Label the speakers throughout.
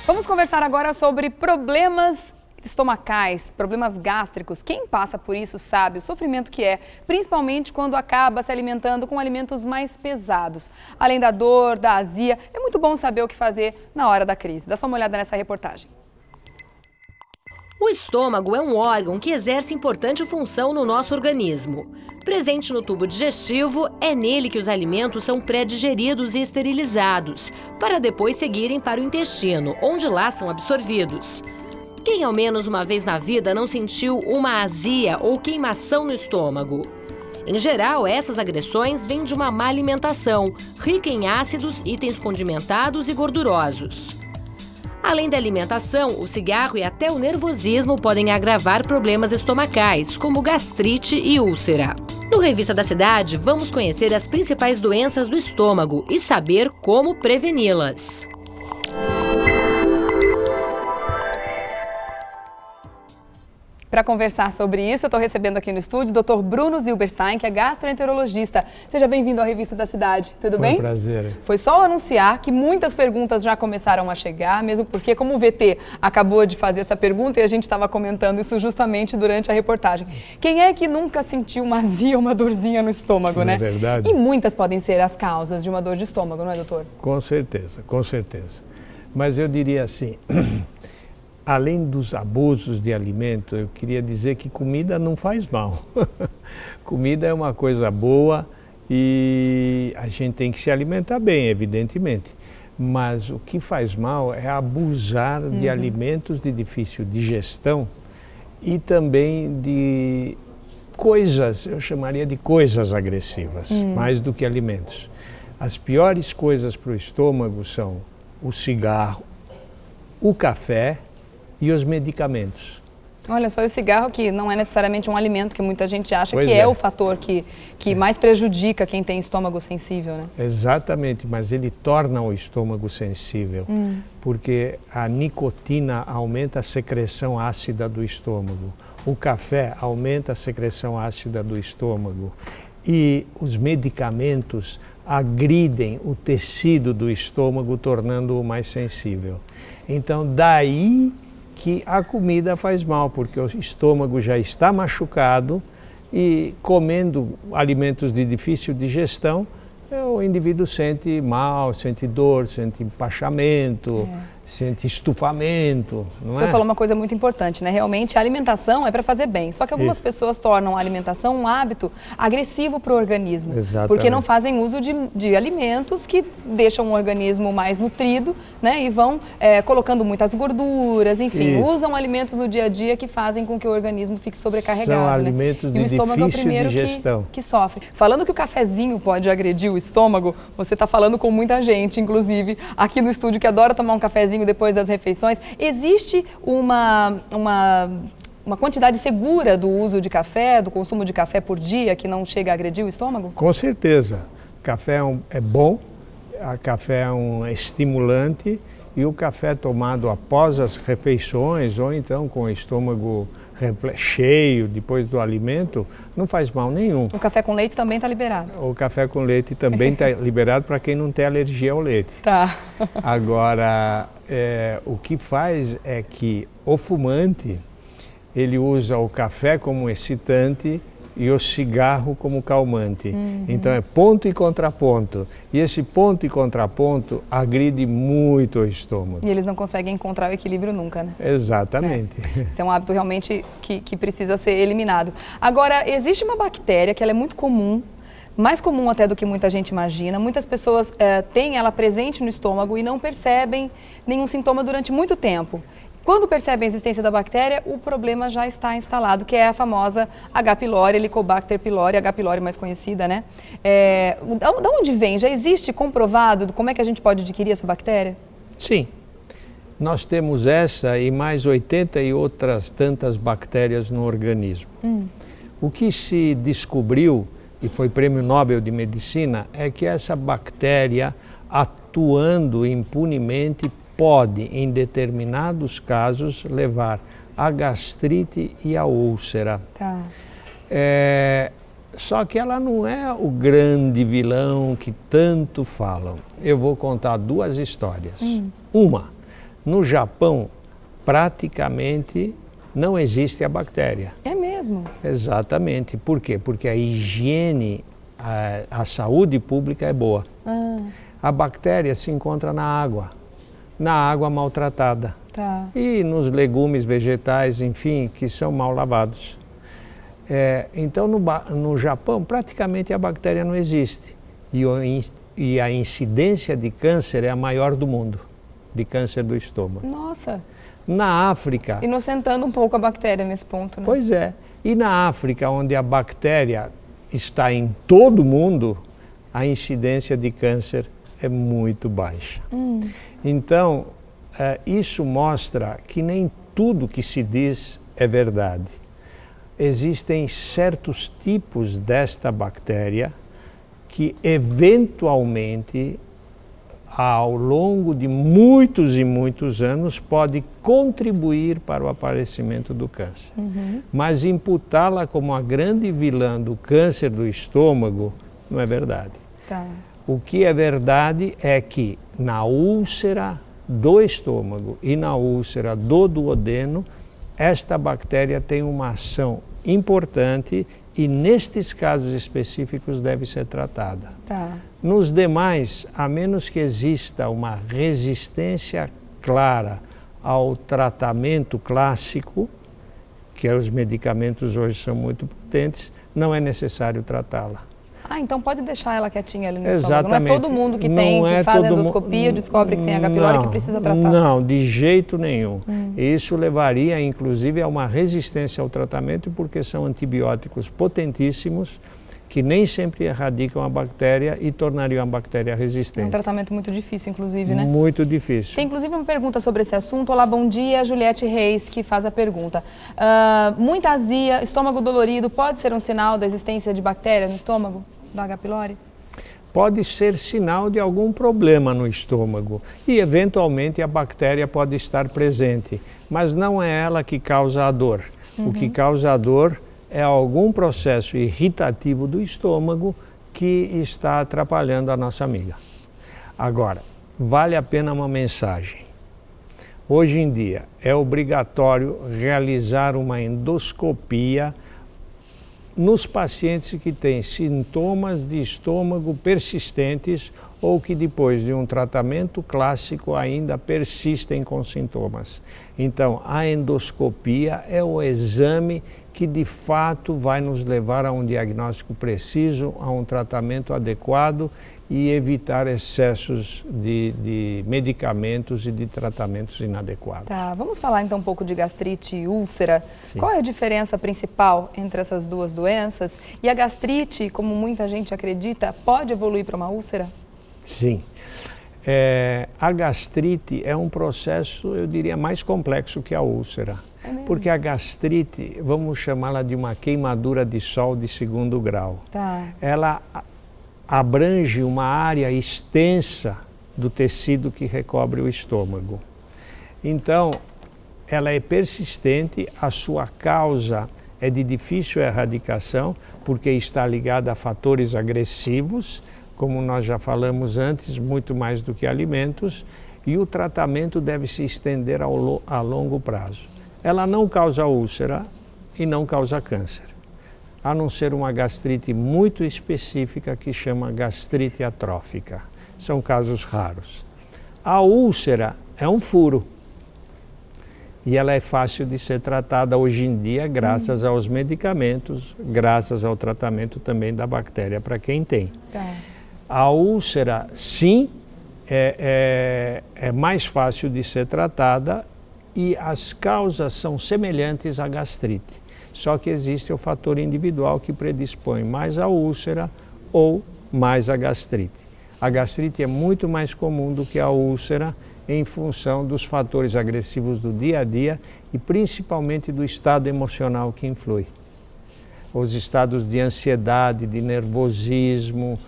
Speaker 1: Vamos conversar agora sobre problemas estomacais, problemas gástricos. Quem passa por isso sabe o sofrimento que é, principalmente quando acaba se alimentando com alimentos mais pesados. Além da dor, da azia, é muito bom saber o que fazer na hora da crise. Dá só uma olhada nessa reportagem.
Speaker 2: O estômago é um órgão que exerce importante função no nosso organismo. Presente no tubo digestivo, é nele que os alimentos são pré-digeridos e esterilizados, para depois seguirem para o intestino, onde lá são absorvidos. Quem ao menos uma vez na vida não sentiu uma azia ou queimação no estômago? Em geral, essas agressões vêm de uma má alimentação, rica em ácidos, itens condimentados e gordurosos. Além da alimentação, o cigarro e até o nervosismo podem agravar problemas estomacais, como gastrite e úlcera. No Revista da Cidade, vamos conhecer as principais doenças do estômago e saber como preveni-las.
Speaker 1: Para conversar sobre isso, eu estou recebendo aqui no estúdio o Dr. Bruno Zilberstein, que é gastroenterologista. Seja bem-vindo à Revista da Cidade. Tudo bem?
Speaker 3: Um prazer.
Speaker 1: Foi só anunciar que muitas perguntas já começaram a chegar, mesmo porque, como o VT acabou de fazer essa pergunta e a gente estava comentando isso justamente durante a reportagem. Quem é que nunca sentiu uma azia, uma dorzinha no estômago, né?
Speaker 3: É verdade.
Speaker 1: E muitas podem ser as causas de uma dor de estômago, não é, doutor?
Speaker 3: Com certeza, com certeza. Mas eu diria assim... Além dos abusos de alimento, eu queria dizer que comida não faz mal. Comida é uma coisa boa e a gente tem que se alimentar bem, evidentemente. Mas o que faz mal é abusar de alimentos de difícil digestão e também de coisas, eu chamaria de coisas agressivas, mais do que alimentos. As piores coisas para o estômago são o cigarro, o café e os medicamentos.
Speaker 1: Olha só, o cigarro, que não é necessariamente um alimento, que muita gente acha
Speaker 3: Pois
Speaker 1: que é
Speaker 3: é
Speaker 1: o fator que mais prejudica quem tem estômago sensível, né?
Speaker 3: Exatamente, mas ele torna o estômago sensível, porque a nicotina aumenta a secreção ácida do estômago, o café aumenta a secreção ácida do estômago e os medicamentos agridem o tecido do estômago, tornando-o mais sensível. Então, daí que a comida faz mal, porque o estômago já está machucado e comendo alimentos de difícil digestão, o indivíduo sente mal, sente dor, sente empachamento, sente estufamento, não é?
Speaker 1: Você falou uma coisa muito importante, né? Realmente a alimentação é para fazer bem, só que algumas pessoas tornam a alimentação um hábito agressivo para o organismo.
Speaker 3: Exatamente.
Speaker 1: Porque não fazem uso de alimentos que deixam o organismo mais nutrido, né? E vão colocando muitas gorduras, enfim, usam alimentos no dia a dia que fazem com que o organismo fique sobrecarregado.
Speaker 3: São alimentos de difícil digestão.
Speaker 1: Que sofre. Falando que o cafezinho pode agredir o estômago, você está falando com muita gente, inclusive aqui no estúdio, que adora tomar um cafezinho depois das refeições. Existe uma quantidade segura do uso de café, do consumo de café por dia, que não chega a agredir o estômago?
Speaker 3: Com certeza. Café é bom, a café é um estimulante e o café tomado após as refeições ou então com o estômago cheio depois do alimento, não faz mal nenhum.
Speaker 1: O café com leite também está liberado?
Speaker 3: O café com leite também está liberado para quem não tem alergia ao leite.
Speaker 1: Tá.
Speaker 3: Agora, o que faz é que o fumante, ele usa o café como excitante e o cigarro como calmante. Então é ponto e contraponto. E esse ponto e contraponto agride muito o estômago.
Speaker 1: E eles não conseguem encontrar o equilíbrio nunca, né?
Speaker 3: Exatamente.
Speaker 1: Esse é um hábito realmente que precisa ser eliminado. Agora, existe uma bactéria que ela é muito comum, mais comum até do que muita gente imagina. Muitas pessoas têm ela presente no estômago e não percebem nenhum sintoma durante muito tempo. Quando percebem a existência da bactéria, o problema já está instalado, que é a famosa H. pylori, Helicobacter pylori, H. pylori mais conhecida, né? Da onde vem? Já existe comprovado como é que a gente pode adquirir essa bactéria?
Speaker 3: Sim. Nós temos essa e mais 80 e outras tantas bactérias no organismo. O que se descobriu, e foi Prêmio Nobel de Medicina, é que essa bactéria, atuando impunemente, pode, em determinados casos, levar à gastrite e à úlcera.
Speaker 1: Tá.
Speaker 3: Só que ela não é o grande vilão que tanto falam. Eu vou contar duas histórias. Uma, No Japão, praticamente não existe a bactéria.
Speaker 1: É mesmo?
Speaker 3: Exatamente. Por quê? Porque a higiene, a saúde pública é boa. A bactéria se encontra na água maltratada.
Speaker 1: Tá.
Speaker 3: E nos legumes, vegetais, enfim, que são mal lavados. Então, no Japão, praticamente a bactéria não existe. E a incidência de câncer é a maior do mundo, de câncer do estômago.
Speaker 1: Nossa.
Speaker 3: Na África...
Speaker 1: Inocentando um pouco a bactéria nesse ponto, né?
Speaker 3: Pois é. E na África, onde a bactéria está em todo o mundo, a incidência de câncer é muito baixa. Então, isso mostra que nem tudo que se diz é verdade. Existem certos tipos desta bactéria que, eventualmente, ao longo de muitos e muitos anos, pode contribuir para o aparecimento do câncer. Mas imputá-la como a grande vilã do câncer do estômago não é verdade.
Speaker 1: Tá.
Speaker 3: O que é verdade é que na úlcera do estômago e na úlcera do duodeno, esta bactéria tem uma ação importante e nestes casos específicos deve ser tratada.
Speaker 1: Tá.
Speaker 3: Nos demais, a menos que exista uma resistência clara ao tratamento clássico, que os medicamentos hoje são muito potentes, não é necessário tratá-la.
Speaker 1: Então pode deixar ela quietinha ali no estômago.
Speaker 3: Exatamente.
Speaker 1: Não é todo mundo que faz endoscopia, descobre que tem H. pylori que precisa tratar.
Speaker 3: Não, de jeito nenhum. Isso levaria, inclusive, a uma resistência ao tratamento, porque são antibióticos potentíssimos que nem sempre erradicam a bactéria e tornariam a bactéria resistente.
Speaker 1: É um tratamento muito difícil, inclusive, né?
Speaker 3: Muito difícil.
Speaker 1: Tem, inclusive, uma pergunta sobre esse assunto. Olá, bom dia. Juliette Reis, que faz a pergunta. Muita azia, estômago dolorido, pode ser um sinal da existência de bactéria no estômago, da H. pylori?
Speaker 3: Pode ser sinal de algum problema no estômago e, eventualmente, a bactéria pode estar presente, mas não é ela que causa a dor. O que causa a dor é algum processo irritativo do estômago que está atrapalhando a nossa amiga. Agora, vale a pena uma mensagem. Hoje em dia é obrigatório realizar uma endoscopia nos pacientes que têm sintomas de estômago persistentes ou que depois de um tratamento clássico ainda persistem com sintomas. Então, a endoscopia é o exame que de fato vai nos levar a um diagnóstico preciso, a um tratamento adequado e evitar excessos de medicamentos e de tratamentos inadequados.
Speaker 1: Tá, vamos falar então um pouco de gastrite e úlcera.
Speaker 3: Sim.
Speaker 1: Qual é a diferença principal entre essas duas doenças? E a gastrite, como muita gente acredita, pode evoluir para uma úlcera?
Speaker 3: Sim. A gastrite é um processo, eu diria, mais complexo que a úlcera.
Speaker 1: É mesmo?
Speaker 3: Porque a gastrite, vamos chamá-la de uma queimadura de sol de 2º grau.
Speaker 1: Tá.
Speaker 3: Ela abrange uma área extensa do tecido que recobre o estômago. Então, ela é persistente, a sua causa é de difícil erradicação, porque está ligada a fatores agressivos, como nós já falamos antes, muito mais do que alimentos, e o tratamento deve se estender a longo prazo. Ela não causa úlcera e não causa câncer, a não ser uma gastrite muito específica que chama gastrite atrófica. São casos raros. A úlcera é um furo e ela é fácil de ser tratada hoje em dia graças aos medicamentos, graças ao tratamento também da bactéria para quem tem.
Speaker 1: Tá.
Speaker 3: A úlcera, sim, é mais fácil de ser tratada e as causas são semelhantes à gastrite. Só que existe o fator individual que predispõe mais à úlcera ou mais à gastrite. A gastrite é muito mais comum do que a úlcera em função dos fatores agressivos do dia a dia e principalmente do estado emocional que influi. Os estados de ansiedade, de nervosismo,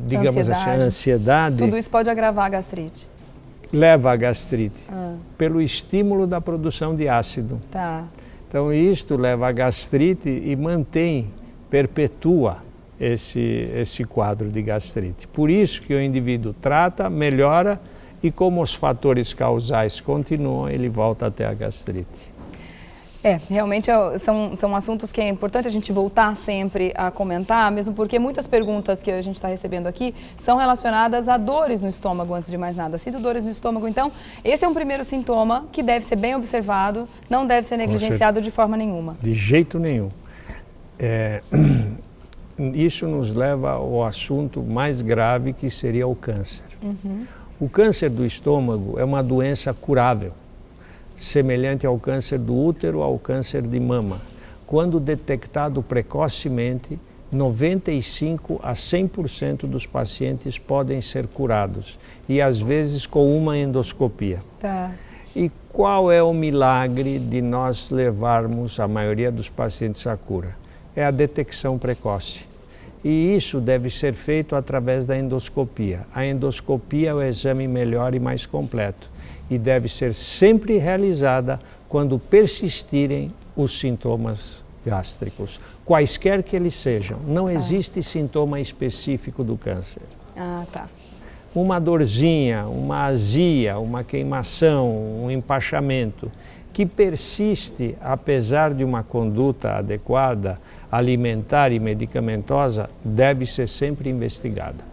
Speaker 3: digamos assim, ansiedade.
Speaker 1: Tudo isso pode agravar a gastrite.
Speaker 3: Leva à gastrite, pelo estímulo da produção de ácido.
Speaker 1: Tá.
Speaker 3: Então isto leva à gastrite e perpetua esse quadro de gastrite. Por isso que o indivíduo trata, melhora e como os fatores causais continuam, ele volta até a gastrite.
Speaker 1: Realmente são assuntos que é importante a gente voltar sempre a comentar, mesmo porque muitas perguntas que a gente está recebendo aqui são relacionadas a dores no estômago, antes de mais nada. Sinto dores no estômago, então esse é um primeiro sintoma que deve ser bem observado, não deve ser negligenciado de forma nenhuma.
Speaker 3: De jeito nenhum. Isso nos leva ao assunto mais grave, que seria o câncer. O câncer do estômago é uma doença curável, semelhante ao câncer do útero, ao câncer de mama. Quando detectado precocemente, 95% a 100% dos pacientes podem ser curados, e às vezes com uma endoscopia. E qual é o milagre de nós levarmos a maioria dos pacientes à cura? É a detecção precoce. E isso deve ser feito através da endoscopia. A endoscopia é o exame melhor e mais completo, e deve ser sempre realizada quando persistirem os sintomas gástricos, quaisquer que eles sejam. Não existe sintoma específico do câncer. Uma dorzinha, uma azia, uma queimação, um empachamento, que persiste apesar de uma conduta adequada, alimentar e medicamentosa, deve ser sempre investigada.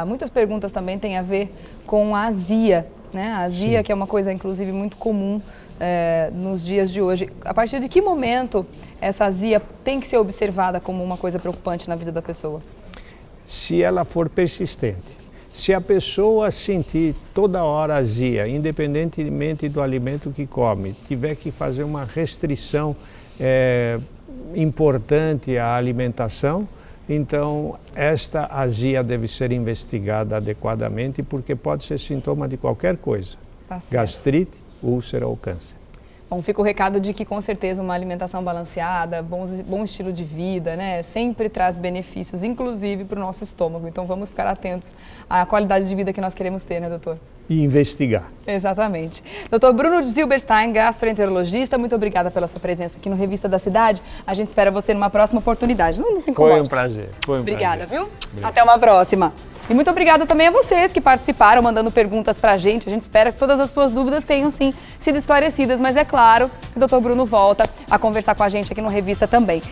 Speaker 1: Muitas perguntas também têm a ver com a azia. A azia, sim, que é uma coisa, inclusive, muito comum nos dias de hoje. A partir de que momento essa azia tem que ser observada como uma coisa preocupante na vida da pessoa?
Speaker 3: Se ela for persistente. Se a pessoa sentir toda hora azia, independentemente do alimento que come, tiver que fazer uma restrição importante à alimentação, então esta azia deve ser investigada adequadamente, porque pode ser sintoma de qualquer coisa, gastrite, úlcera ou câncer.
Speaker 1: Bom, fica o recado de que com certeza uma alimentação balanceada, bom estilo de vida, sempre traz benefícios, inclusive para o nosso estômago. Então vamos ficar atentos à qualidade de vida que nós queremos ter, doutor?
Speaker 3: E investigar.
Speaker 1: Exatamente. Doutor Bruno Zilberstein, gastroenterologista, muito obrigada pela sua presença aqui no Revista da Cidade. A gente espera você numa próxima oportunidade. Não se incomode.
Speaker 3: Foi um prazer.
Speaker 1: Obrigada, viu? Obrigado. Até uma próxima. E muito obrigada também a vocês que participaram, mandando perguntas pra gente. A gente espera que todas as suas dúvidas tenham, sim, sido esclarecidas. Mas é claro que o doutor Bruno volta a conversar com a gente aqui no Revista também.